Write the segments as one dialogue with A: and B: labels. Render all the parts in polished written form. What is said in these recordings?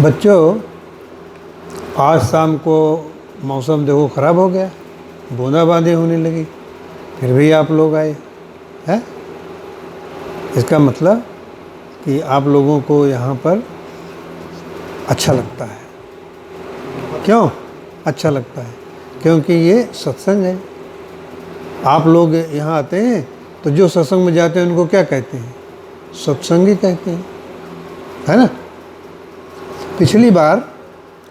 A: बच्चों, आज शाम को मौसम देखो ख़राब हो गया, बूंदाबांदी होने लगी, फिर भी आप लोग आए हैं। इसका मतलब कि आप लोगों को यहाँ पर अच्छा लगता है। क्यों अच्छा लगता है? क्योंकि ये सत्संग है। आप लोग यहाँ आते हैं तो जो सत्संग में जाते हैं उनको क्या कहते हैं? सत्संगी कहते हैं, है ना। पिछली बार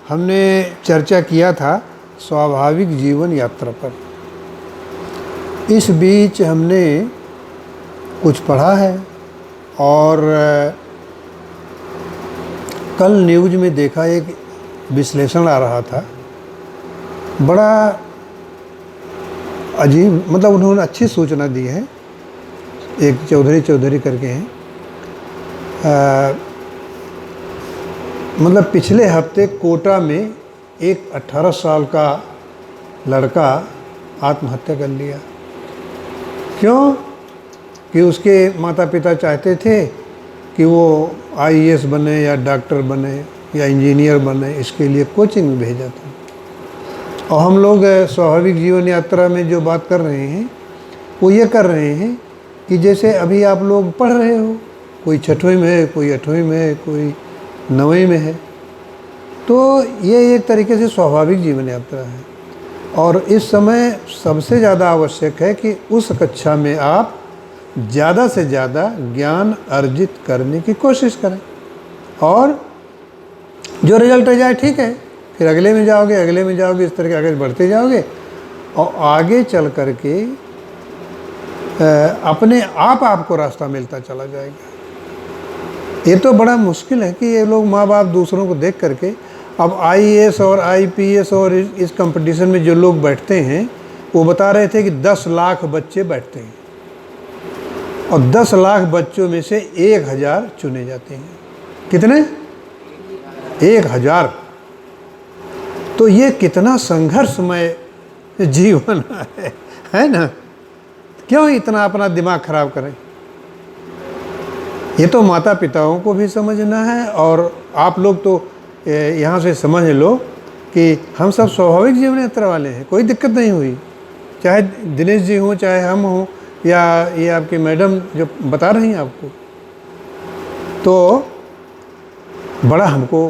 A: हमने चर्चा किया था स्वाभाविक जीवन यात्रा पर। इस बीच हमने कुछ पढ़ा है और कल न्यूज़ में देखा, एक विश्लेषण आ रहा था, बड़ा अजीब, मतलब उन्होंने अच्छी सूचना दी है। एक चौधरी करके हैं, मतलब पिछले हफ्ते कोटा में एक 18 साल का लड़का आत्महत्या कर लिया। क्यों? कि उसके माता पिता चाहते थे कि वो आईएएस बने या डॉक्टर बने या इंजीनियर बने, इसके लिए कोचिंग में भेजा था। और हम लोग स्वाभाविक जीवन यात्रा में जो बात कर रहे हैं वो ये कर रहे हैं कि जैसे अभी आप लोग पढ़ रहे हो, कोई 6वीं में है, कोई 8वीं में है, कोई 9वीं में है, तो ये एक तरीके से स्वाभाविक जीवन यात्रा है। और इस समय सबसे ज़्यादा आवश्यक है कि उस कक्षा में आप ज़्यादा से ज़्यादा ज्ञान अर्जित करने की कोशिश करें, और जो रिजल्ट आ जाए ठीक है, फिर अगले में जाओगे, इस तरह के आगे बढ़ते जाओगे और आगे चल कर के अपने आप आपको रास्ता मिलता चला जाएगा। ये तो बड़ा मुश्किल है कि ये लोग माँ बाप दूसरों को देख करके, अब आईएएस और आईपीएस और इस कंपटीशन में जो लोग बैठते हैं, वो बता रहे थे कि 10 लाख बच्चे बैठते हैं और 10 लाख बच्चों में से 1000 चुने जाते हैं। कितने? 1000। तो ये कितना संघर्षमय जीवन है ना। क्यों इतना अपना दिमाग खराब करें? ये तो माता पिताओं को भी समझना है, और आप लोग तो यहाँ से समझ लो कि हम सब स्वाभाविक जीवन यात्रा वाले हैं, कोई दिक्कत नहीं हुई। चाहे दिनेश जी हों, चाहे हम हों, या ये आपकी मैडम जो बता रही हैं आपको, तो बड़ा हमको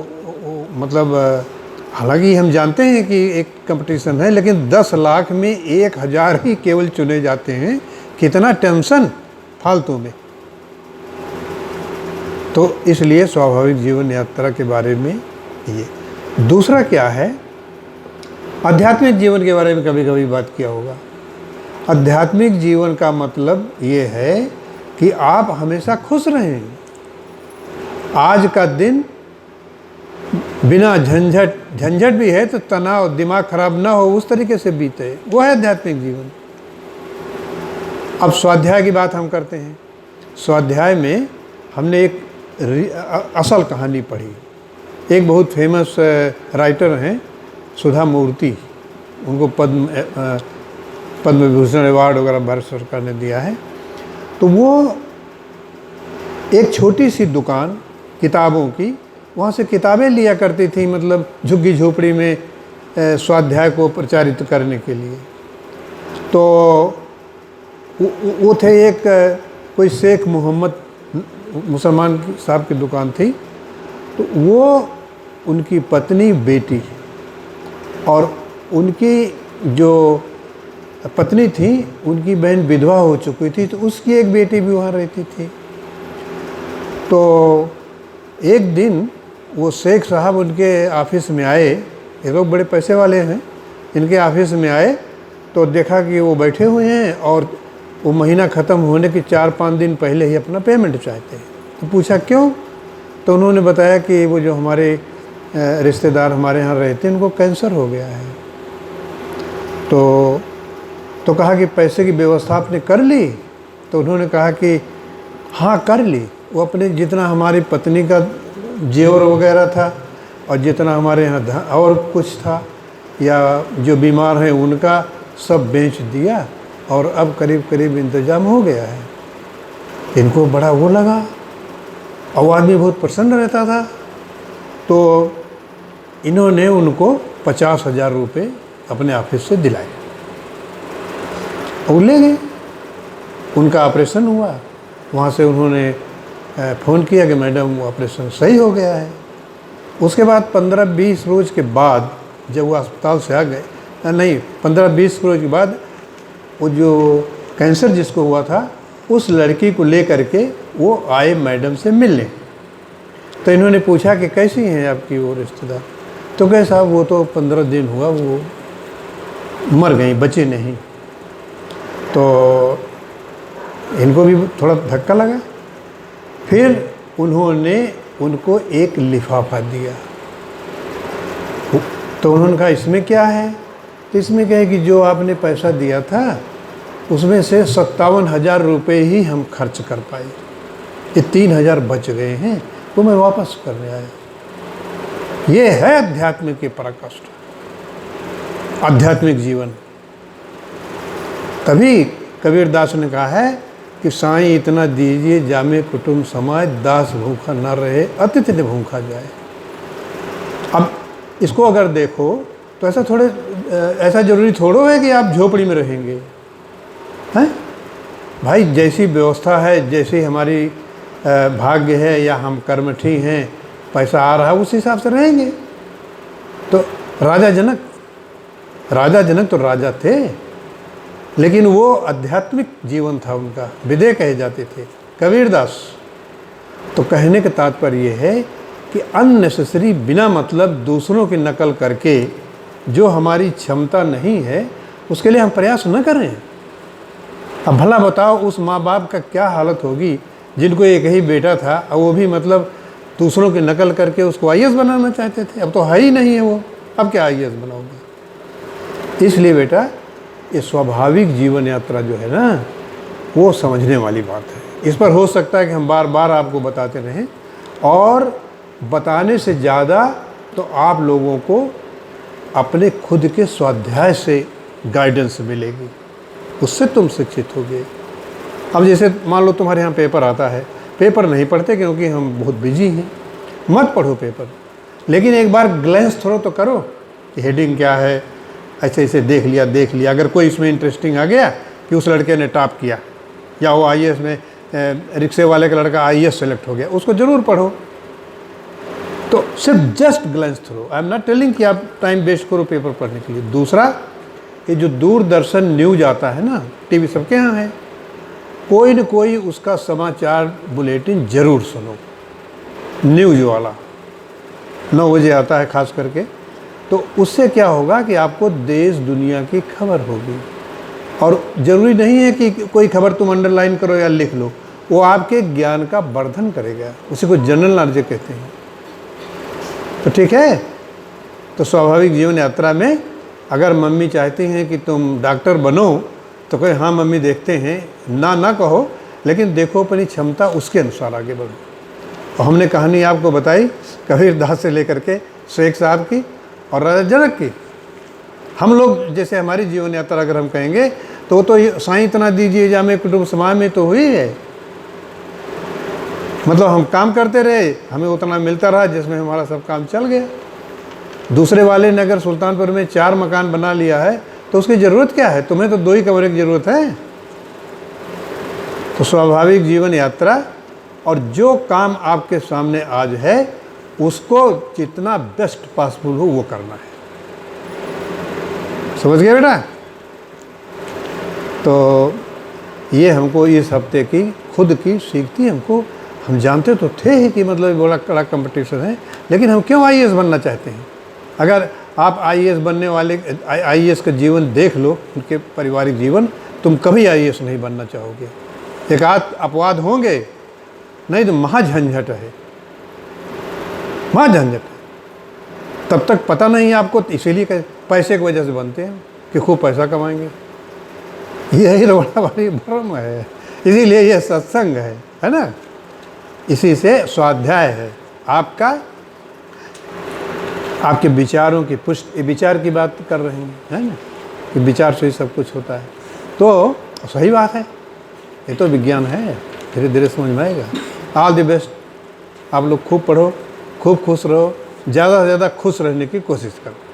A: मतलब, हालांकि हम जानते हैं कि एक कंपटीशन है, लेकिन 10 लाख में 1000 ही केवल चुने जाते हैं। कितना टेंशन फालतू में। तो इसलिए स्वाभाविक जीवन यात्रा के बारे में ये। दूसरा क्या है, आध्यात्मिक जीवन के बारे में कभी कभी बात किया होगा। आध्यात्मिक जीवन का मतलब ये है कि आप हमेशा खुश रहें। आज का दिन बिना झंझट भी है तो तनाव, दिमाग खराब ना हो, उस तरीके से बीते, वो है आध्यात्मिक जीवन। अब स्वाध्याय की बात हम करते हैं। स्वाध्याय में हमने एक असल कहानी पढ़ी। एक बहुत फेमस राइटर हैं सुधा मूर्ति, उनको पद्म विभूषण अवार्ड वगैरह भारत सरकार ने दिया है। तो वो एक छोटी सी दुकान किताबों की, वहाँ से किताबें लिया करती थी, मतलब झुग्गी झोपड़ी में स्वाध्याय को प्रचारित करने के लिए। तो वो थे एक कोई शेख मोहम्मद, मुसलमान साहब की दुकान थी। तो वो उनकी पत्नी, बेटी, और उनकी जो पत्नी थी, उनकी बहन विधवा हो चुकी थी, तो उसकी एक बेटी भी वहाँ रहती थी। तो एक दिन वो शेख साहब उनके ऑफिस में आए, ये लोग बड़े पैसे वाले हैं, इनके ऑफिस में आए तो देखा कि वो बैठे हुए हैं और वो महीना ख़त्म होने के 4-5 दिन पहले ही अपना पेमेंट चाहते हैं। तो पूछा क्यों? तो उन्होंने बताया कि वो जो हमारे रिश्तेदार हमारे यहाँ रहते हैं, उनको कैंसर हो गया है। तो कहा कि पैसे की व्यवस्था आपने कर ली? तो उन्होंने कहा कि हाँ कर ली। वो अपने जितना हमारी पत्नी का जेवर वगैरह था और जितना हमारे यहाँ और कुछ था, या जो बीमार हैं उनका, सब बेच दिया और अब करीब करीब इंतज़ाम हो गया है। इनको बड़ा वो लगा, और वो आदमी बहुत प्रसन्न रहता था। तो इन्होंने उनको 50,000 रुपये अपने ऑफिस से दिलाए और ले गए। उनका ऑपरेशन हुआ। वहाँ से उन्होंने फ़ोन किया कि मैडम ऑपरेशन सही हो गया है। उसके बाद 15-20 रोज़ के बाद जब वो अस्पताल से आ गए, नहीं 15-20 रोज़ के बाद वो जो कैंसर जिसको हुआ था उस लड़की को ले करके वो आए मैडम से मिलने। तो इन्होंने पूछा कि कैसी हैं आपकी वो रिश्तेदार। तो कहे साहब वो तो 15 दिन हुआ वो मर गई, बची नहीं। तो इनको भी थोड़ा धक्का लगा। फिर उन्होंने उनको एक लिफाफा दिया। तो उन्होंने कहा इसमें क्या है? तो इसमें क्या है कि जो आपने पैसा दिया था उसमें से 57,000 रुपये ही हम खर्च कर पाए, ये 3,000 बच गए हैं, तो मैं वापस करने आया। ये है अध्यात्म की पराकाष्ठा, आध्यात्मिक जीवन। तभी कबीरदास ने कहा है कि साईं इतना दीजिए जामे कुटुंब समाज, दास भूखा न रहे अतिथि न भूखा जाए। अब इसको अगर देखो तो ऐसा जरूरी थोड़ो है कि आप झोपड़ी में रहेंगे, हैं भाई। जैसी व्यवस्था है, जैसी हमारी भाग्य है या हम कर्मठी हैं, पैसा आ रहा है उस हिसाब से रहेंगे। तो राजा जनक तो राजा थे, लेकिन वो आध्यात्मिक जीवन था उनका, विदेह कहे जाते थे। कबीरदास तो कहने का तात्पर्य ये है कि अननेसेसरी, बिना मतलब दूसरों की नकल करके जो हमारी क्षमता नहीं है उसके लिए हम प्रयास न करें। अब भला बताओ उस माँ बाप का क्या हालत होगी जिनको एक ही बेटा था और वो भी मतलब दूसरों की नकल करके उसको IAS बनाना चाहते थे। अब तो है ही नहीं है वो, अब क्या IAS बनाओगे? इसलिए बेटा ये स्वाभाविक जीवन यात्रा जो है ना वो समझने वाली बात है। इस पर हो सकता है कि हम बार बार आपको बताते रहें, और बताने से ज़्यादा तो आप लोगों को अपने खुद के स्वाध्याय से गाइडेंस मिलेगी, उससे तुम शिक्षित होगे। अब जैसे मान लो तुम्हारे यहाँ पेपर आता है, पेपर नहीं पढ़ते क्योंकि हम बहुत बिजी हैं, मत पढ़ो पेपर, लेकिन एक बार ग्लैंस थ्रो तो करो कि हेडिंग क्या है, ऐसे देख लिया। अगर कोई इसमें इंटरेस्टिंग आ गया कि उस लड़के ने टॉप किया या वो IAS में रिक्शे वाले का लड़का IAS सेलेक्ट हो गया, उसको ज़रूर पढ़ो। तो सिर्फ just glance throw, I am not telling कि आप टाइम वेस्ट करो पेपर पढ़ने के लिए। दूसरा, ये जो दूरदर्शन न्यूज आता है ना, टीवी सबके यहाँ है, कोई न कोई उसका समाचार बुलेटिन ज़रूर सुनो, न्यूज वाला 9 बजे आता है खास करके। तो उससे क्या होगा कि आपको देश दुनिया की खबर होगी। और ज़रूरी नहीं है कि कोई खबर तुम अंडरलाइन करो या लिख लो, वो आपके ज्ञान का वर्धन करेगा, उसी को जनरल नॉलेज कहते हैं। तो ठीक है, तो स्वाभाविक जीवन यात्रा में अगर मम्मी चाहती हैं कि तुम डॉक्टर बनो तो कहे हाँ मम्मी देखते हैं, ना कहो, लेकिन देखो अपनी क्षमता उसके अनुसार आगे बढ़ो। और हमने कहानी आपको बताई कबीरदास से लेकर के शेख साहब की और राजा जनक की। हम लोग जैसे हमारी जीवन यात्रा अगर हम कहेंगे तो वो तो साईं इतना दीजिए जामे कुटुंब समाज में तो हुई है। मतलब हम काम करते रहे, हमें उतना मिलता रहा जिसमें हमारा सब काम चल गया। दूसरे वाले ने अगर सुल्तानपुर में 4 मकान बना लिया है तो उसकी ज़रूरत क्या है? तुम्हें तो 2 ही कमरे की ज़रूरत है। तो स्वाभाविक जीवन यात्रा, और जो काम आपके सामने आज है उसको जितना बेस्ट पॉसिबल हो वो करना है। समझ गए बेटा? तो ये हमको इस हफ्ते की खुद की सीख थी। हम जानते तो थे ही कि मतलब बड़ा कड़ा कंपटीशन है, लेकिन हम क्यों IAS बनना चाहते हैं? अगर आप IAS बनने वाले IAS का जीवन देख लो, उनके पारिवारिक जीवन, तुम कभी IAS नहीं बनना चाहोगे। एक आध अपवाद होंगे, नहीं तो महाझंझट है, महाझंझट है। तब तक पता नहीं आपको, इसीलिए पैसे की वजह से बनते हैं कि खूब पैसा कमाएंगे। यही बड़ा बड़ी भ्रम है, इसीलिए ये सत्संग है ना। इसी से स्वाध्याय है आपका, आपके विचारों की पुष्टि, विचार की बात कर रहे हैं, है ना, कि विचार से ही सब कुछ होता है। तो सही बात है, ये तो विज्ञान है, धीरे धीरे समझ में आएगा। All the best. आप लोग खूब पढ़ो, खूब खुश रहो, ज़्यादा से ज़्यादा खुश रहने की कोशिश करो।